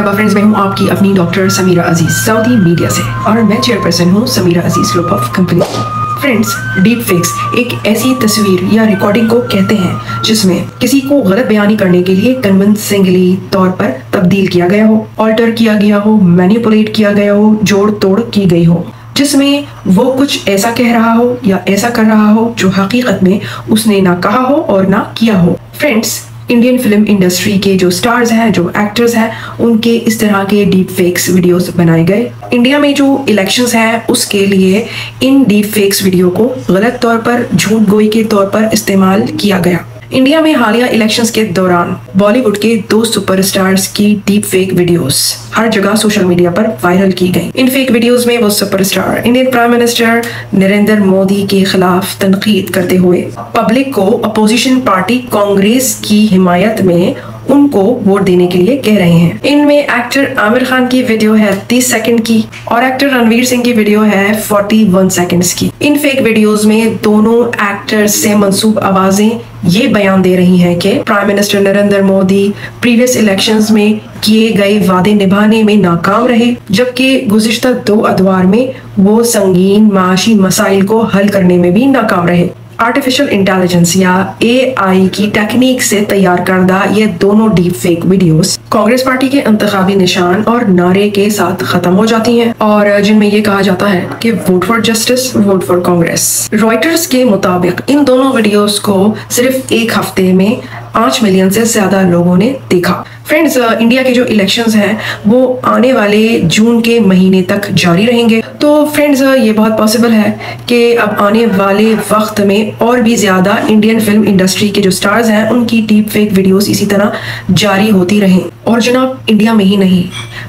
मरहबा friends, मैं हूँ आपकी अपनी doctor Samira Aziz Saudi media से और मैं चेयरपर्सन हूँ Samira Aziz group of company. Friends, deep fakes एक ऐसी तस्वीर या रिकॉर्डिंग को कहते हैं जिसमें किसी को गलत बयानी करने के लिए कन्विंसिंगली तौर पर तब्दील किया गया हो, ऑल्टर किया गया हो, मैनिपुलेट किया गया हो, जोड़ तोड़ की गई हो, जिसमें वो कुछ ऐसा कह रहा हो या ऐसा कर रहा हो जो हकीकत में उसने ना कहा हो और ना किया हो। फ्रेंड्स, इंडियन फिल्म इंडस्ट्री के जो स्टार्स हैं, जो एक्टर्स हैं, उनके इस तरह के डीप फेक्स वीडियोस बनाए गए। इंडिया में जो इलेक्शंस हैं उसके लिए इन डीप फेक्स वीडियो को गलत तौर पर झूठ गोई के तौर पर इस्तेमाल किया गया। इंडिया में हालिया इलेक्शंस के दौरान बॉलीवुड के 2 सुपरस्टार्स की डीप फेक वीडियोस हर जगह सोशल मीडिया पर वायरल की गई। इन फेक वीडियोस में वो superstar Indian prime minister Narendra Modi के खिलाफ तनकीद करते हुए पब्लिक को अपोजिशन पार्टी कांग्रेस की हिमायत में उनको वोट देने के लिए कह रहे हैं। इनमें एक्टर आमिर खान की वीडियो है 30 सेकंड की और एक्टर रणवीर सिंह की वीडियो है 41 सेकंड्स की। इन फेक वीडियोस में दोनों एक्टर्स से मंसूब आवाजें ये बयान दे रही हैं कि prime minister Narendra Modi previous elections में किए गए वादे निभाने में नाकाम रहे, जबकि गुज़िश्ता 2 अदवार में वो संगीन माशी मसाइल को हल करने में भी नाकाम रहे। आर्टिफिशियल इंटेलिजेंस या AI की टेक्निक से तैयार करदा ये दोनों deep fake videos Congress party के इंतखाबी निशान और नारे के साथ खत्म हो जाती हैं और जिनमें ये कहा जाता है कि vote for justice, vote for Congress. Reuters के मुताबिक इन दोनों वीडियोस को सिर्फ 1 हफ्ते में 5 मिलियन से ज्यादा लोगों ने देखा। फ्रेंड्स, इंडिया के जो इलेक्शंस हैं वो आने वाले जून के महीने तक जारी रहेंगे। तो फ्रेंड्स, ये बहुत पॉसिबल है कि अब आने वाले वक्त में और भी ज्यादा इंडियन फिल्म इंडस्ट्री के जो स्टार्स हैं उनकी डीप फेक वीडियोस इसी तरह जारी होती रहें। और जनाब, इंडिया में ही नहीं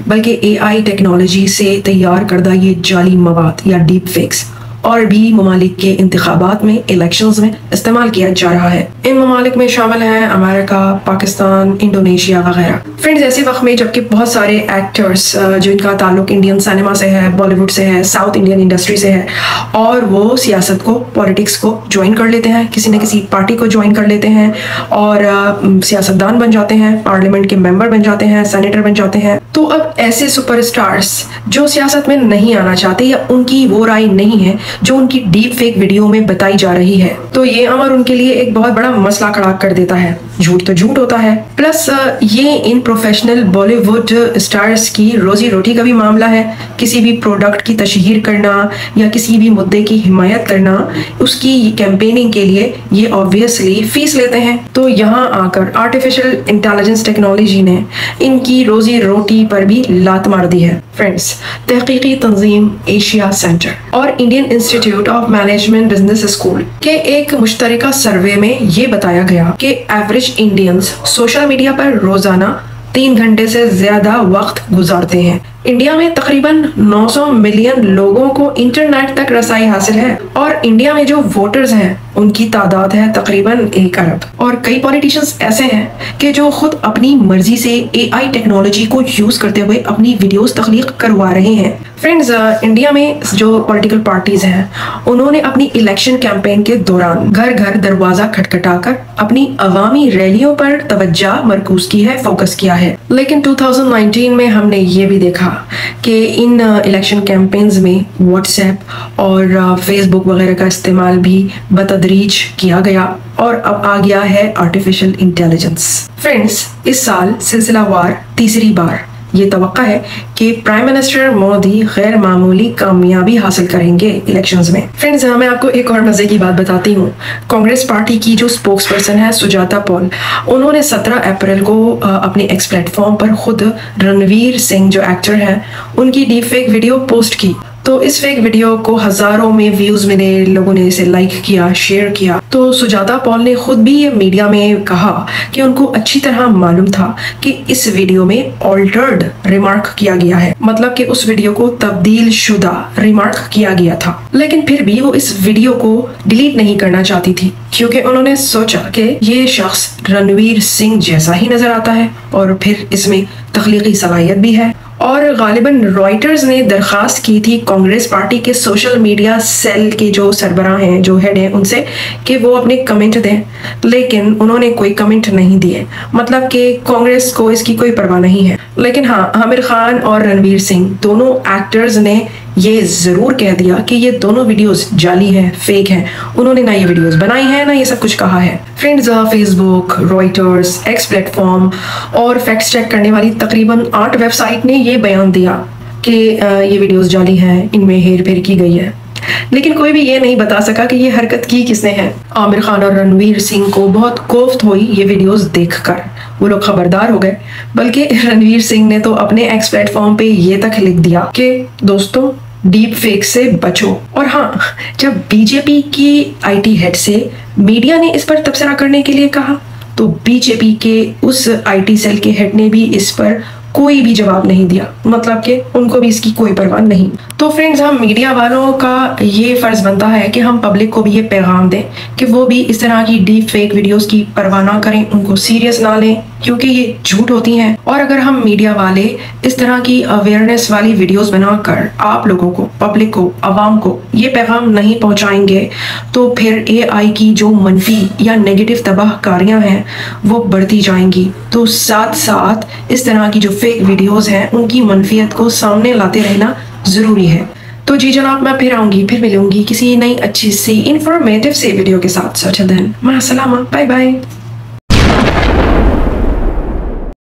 बल्कि AI टेक्नोलॉजी से तैयार करदा ये जाली मवाद या डीप फेक्स और भी ममालिक के इंतखाबात में, इलेक्शंस में इस्तेमाल किया जा रहा है। इन ममालिक में शामिल हैं अमेरिका, पाकिस्तान, इंडोनेशिया वगैरह। फ्रेंड्स, ऐसे वक्त में जबकि बहुत सारे एक्टर्स जिनका ताल्लुक इंडियन सिनेमा से है, बॉलीवुड से है, साउथ इंडियन इंडस्ट्री से है और वो सियासत को, पॉलिटिक्स को ज्वाइन कर लेते हैं, किसी न किसी पार्टी को ज्वाइन कर लेते हैं और सियासतदान बन जाते हैं, पार्लियामेंट के मेंबर बन जाते हैं, सेनेटर बन जाते हैं। तो अब ऐसे सुपरस्टार्स जो सियासत में नहीं आना चाहते या उनकी वो राय नहीं है जो उनकी डीप फेक वीडियो में बताई जा रही है, तो ये अमर उनके लिए एक बहुत बड़ा मसला खड़ा कर देता है। झूठ तो झूठ होता है, प्लस ये इन प्रोफेशनल बॉलीवुड स्टार्स की रोजी रोटी का भी मामला है। किसी भी प्रोडक्ट की तशहीर करना या किसी भी मुद्दे की हिमायत करना, उसकी कैंपेनिंग के लिए ये ऑब्वियसली फीस लेते हैं। तो यहाँ आकर आर्टिफिशियल इंटेलिजेंस टेक्नोलॉजी ने इनकी रोजी रोटी पर भी लात मार दी है। फ्रेंड्स, तहकीकी तंजीम एशिया सेंटर और Indian institute of management business school के एक मुश्तरका सर्वे में ये बताया गया कि एवरेज इंडियंस सोशल मीडिया पर रोजाना 3 घंटे से ज्यादा वक्त गुजारते हैं। इंडिया में तकरीबन 900 मिलियन लोगों को इंटरनेट तक रसाई हासिल है और इंडिया में जो वोटर्स हैं उनकी तादाद है तकरीबन 1 अरब। और कई पॉलिटिशियंस ऐसे हैं कि जो खुद अपनी मर्जी से AI टेक्नोलॉजी को यूज करते हुए अपनी वीडियोस तख्लीक करवा रहे हैं। फ्रेंड्स, इंडिया में जो पॉलिटिकल पार्टीज हैं उन्होंने अपनी इलेक्शन कैंपेन के दौरान घर घर दरवाजा खटखटाकर अपनी अवामी रैलियों पर तवज्जो मरकूज की है, फोकस किया है। लेकिन 2019 में हमने ये भी देखा कि इन इलेक्शन कैंपेन्स में व्हाट्सएप और फेसबुक वगैरह का इस्तेमाल भी बतदरीज किया गया और अब आ गया है आर्टिफिशियल इंटेलिजेंस। फ्रेंड्स, इस साल सिलसिलावार तीसरी बार ये तवक्का है कि प्राइम मिनिस्टर मोदी गैर मामूली कामयाबी हासिल करेंगे इलेक्शंस में। फ्रेंड्स, मैं आपको एक और मजे की बात बताती हूँ। कांग्रेस पार्टी की जो स्पोक्स पर्सन है सुजाता पॉल, उन्होंने 17 अप्रैल को अपने एक्स प्लेटफॉर्म पर खुद रणवीर सिंह जो एक्टर हैं उनकी डीप फेक वीडियो पोस्ट की। तो इस फेक वीडियो को हजारों में व्यूज मिले, लोगों ने इसे लाइक किया, शेयर किया। तो सुजाता पॉल ने खुद भी ये मीडिया में कहा कि उनको अच्छी तरह मालूम था कि इस वीडियो में ऑल्टर्ड रिमार्क किया गया है, मतलब कि उस वीडियो को तब्दील शुदा रिमार्क किया गया था। लेकिन फिर भी वो इस वीडियो को डिलीट नहीं करना चाहती थी क्योंकि उन्होंने सोचा कि ये शख्स रणवीर सिंह जैसा ही नजर आता है और फिर इसमें तख्लीकी सलाहियत भी है और गालिबन रॉयटर्स ने दरखास्त की थी कांग्रेस पार्टी के सोशल मीडिया सेल के जो सरबराह हैं, जो हेड हैं, उनसे कि वो अपने कमेंट दें, लेकिन उन्होंने कोई कमेंट नहीं दिए। मतलब कि कांग्रेस को इसकी कोई परवाह नहीं है। लेकिन हाँ, आमिर खान और रणवीर सिंह दोनों एक्टर्स ने ये ज़रूर कह दिया कि ये दोनों वीडियोस जाली हैं, फेक हैं। उन्होंने ना ये वीडियोस बनाई हैं, ना ये सब कुछ कहा है। Friends, Facebook, Reuters, x platform और फैक्ट्स चेक करने वाली तकरीबन 8 वेबसाइट ने ये बयान दिया कि ये वीडियोस जाली हैं, इनमें हेर फेर की गई है। लेकिन कोई भी ये नहीं बता सका कि ये हरकत की किसने है। आमिर खान और रणवीर सिंह को बहुत कोफ्त हुई ये वीडियोस देखकर, वो लोग खबरदार हो गए। बल्कि रणवीर सिंह ने तो अपने एक्स प्लेटफॉर्म पे ये तक लिख दिया कि दोस्तों, डीप फेक से बचो। और हाँ, जब बीजेपी की आईटी हेड से मीडिया ने इस पर तबसरा करने के लिए कहा, तो बीजेपी के उस आईटी सेल के हेड ने भी इस पर कोई भी जवाब नहीं दिया। मतलब कि उनको भी इसकी कोई परवाह नहीं। तो फ्रेंड्स, हम मीडिया वालों का ये फर्ज बनता है कि हम पब्लिक को भी ये पैगाम दें कि वो भी इस तरह की डीप फेक वीडियोस की परवाह ना करें, उनको सीरियस ना लें, क्योंकि ये झूठ होती हैं। और अगर हम मीडिया वाले इस तरह की अवेयरनेस वाली वीडियोस बनाकर आप लोगों को, पब्लिक को, आवाम को ये पैगाम नहीं पहुंचाएंगे, तो फिर एआई की जो मनफी या नेगेटिव तबाहकारियां हैं वो बढ़ती जाएंगी। तो साथ साथ इस तरह की जो फेक वीडियोस हैं उनकी मनफियत को सामने लाते रहना ज़रूरी है। तो जी जनाब, मैं फिर आऊँगी, फिर मिलूंगी किसी नई अच्छी सी इंफॉर्मेटिव से वीडियो के साथ। सो टिल देन, मां सलामा, बाय बाय।